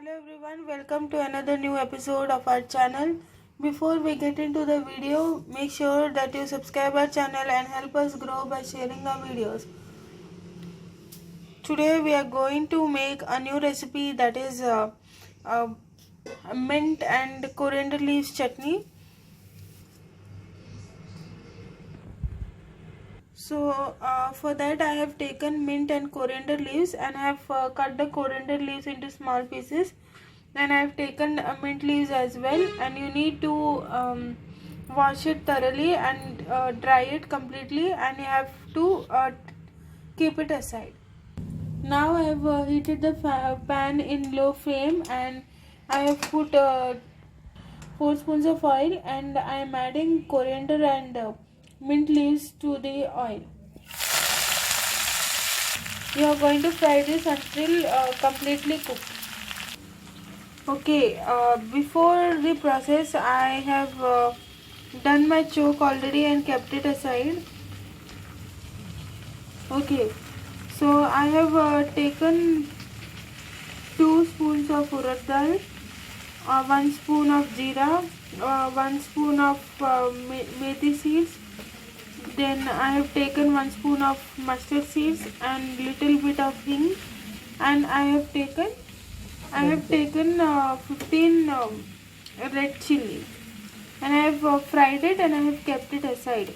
Hello everyone, welcome to another new episode of our channel. Before we get into the video, make sure that you subscribe our channel and help us grow by sharing our videos. Today we are going to make a new recipe, that is mint and coriander leaves chutney. So for that I have taken mint and coriander leaves, and I have cut the coriander leaves into small pieces. And I have taken mint leaves as well, and you need to wash it thoroughly and dry it completely, and you have to keep it aside. Now I have heated the pan in low flame, and I have put 4 spoons of oil, and I am adding coriander and mint leaves to the oil. You are going to fry this until completely cooked. Okay, before the process I have done my choke already and kept it aside. Okay, so I have taken 2 spoons of urad dal, 1 spoon of jeera, 1 spoon of methi seeds. Then I have taken 1 spoon of mustard seeds and little bit of hing, and I have taken 15 red chili, and I have fried it and I have kept it aside.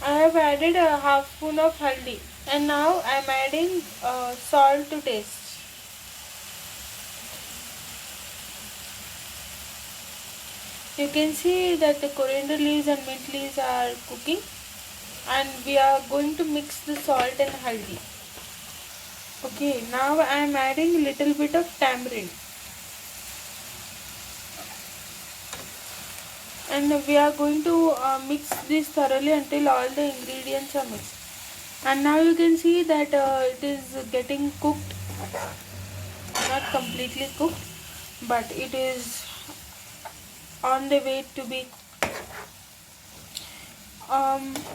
I have added a half spoon of haldi, and now I am adding salt to taste. You can see that the coriander leaves and mint leaves are cooking, and we are going to mix the salt and haldi. Okay, now I am adding a little bit of tamarind, and we are going to mix this thoroughly until all the ingredients are mixed. And now you can see that it is getting cooked, not completely cooked, but it is on the way to be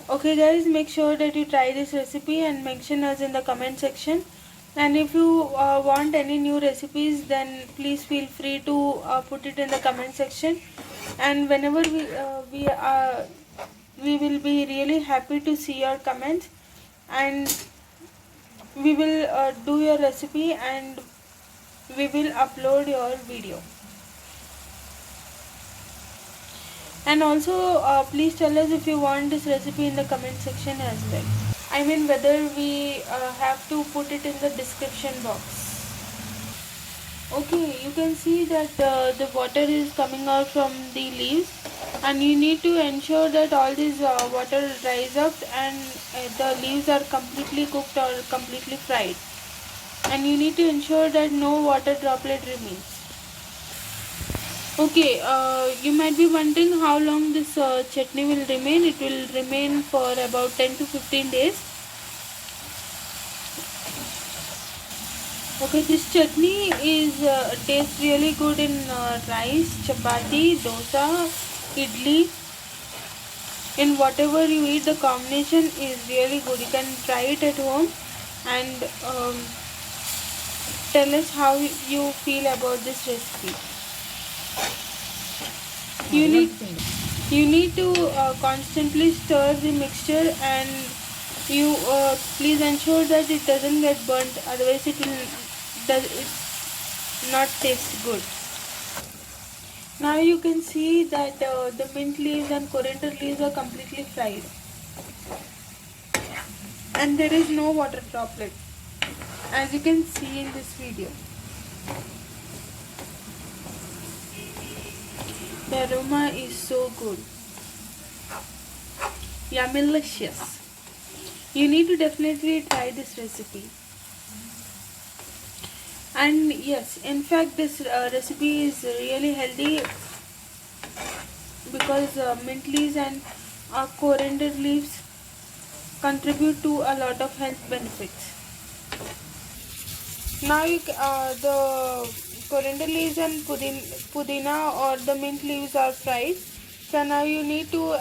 okay guys, make sure that you try this recipe and mention us in the comment section. And if you want any new recipes, then please feel free to put it in the comment section, and whenever we will be really happy to see your comments, and we will do your recipe and we will upload your video. And also please tell us if you want this recipe in the comment section as well. I mean, whether we have to put it in the description box. Okay, you can see that the water is coming out from the leaves, and you need to ensure that all this water dries up and the leaves are completely cooked or completely fried, and you need to ensure that no water droplet remains. Okay, you might be wondering how long this chutney will remain. It will remain for about 10 to 15 days. Okay, this chutney is tastes really good in rice, chapati, dosa, idli. In whatever you eat, the combination is really good. You can try it at home and tell us how you feel about this recipe. You need to constantly stir the mixture, and you please ensure that it doesn't get burnt, otherwise it not taste good. Now you can see that the mint leaves and coriander leaves are completely fried, and there is no water droplet, as you can see in this video. The aroma is so good. Yummylicious. You need to definitely try this recipe. And yes, in fact this recipe is really healthy, because mint leaves and coriander leaves contribute to a lot of health benefits. Now the coriander leaves and pudina or the mint leaves are fried. So now you need to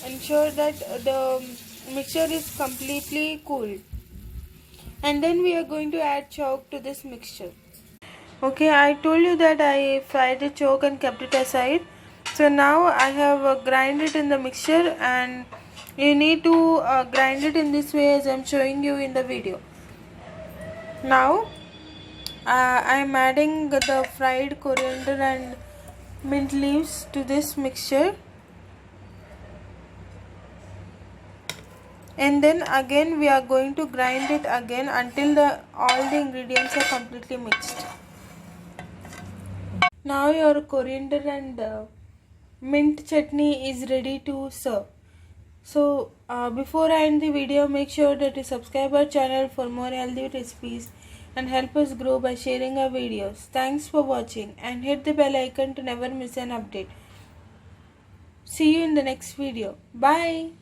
ensure that the mixture is completely cool. And then we are going to add chalk to this mixture. Okay, I told you that I fried the chalk and kept it aside. So now I have grind it in the mixture, and you need to grind it in this way as I am showing you in the video. Now I am adding the fried coriander and mint leaves to this mixture, and then again we are going to grind it again until all the ingredients are completely mixed. Now your coriander and mint chutney is ready to serve. So before I end the video, make sure that you subscribe our channel for more healthy recipes and help us grow by sharing our videos. Thanks for watching, and hit the bell icon to never miss an update. See you in the next video. Bye.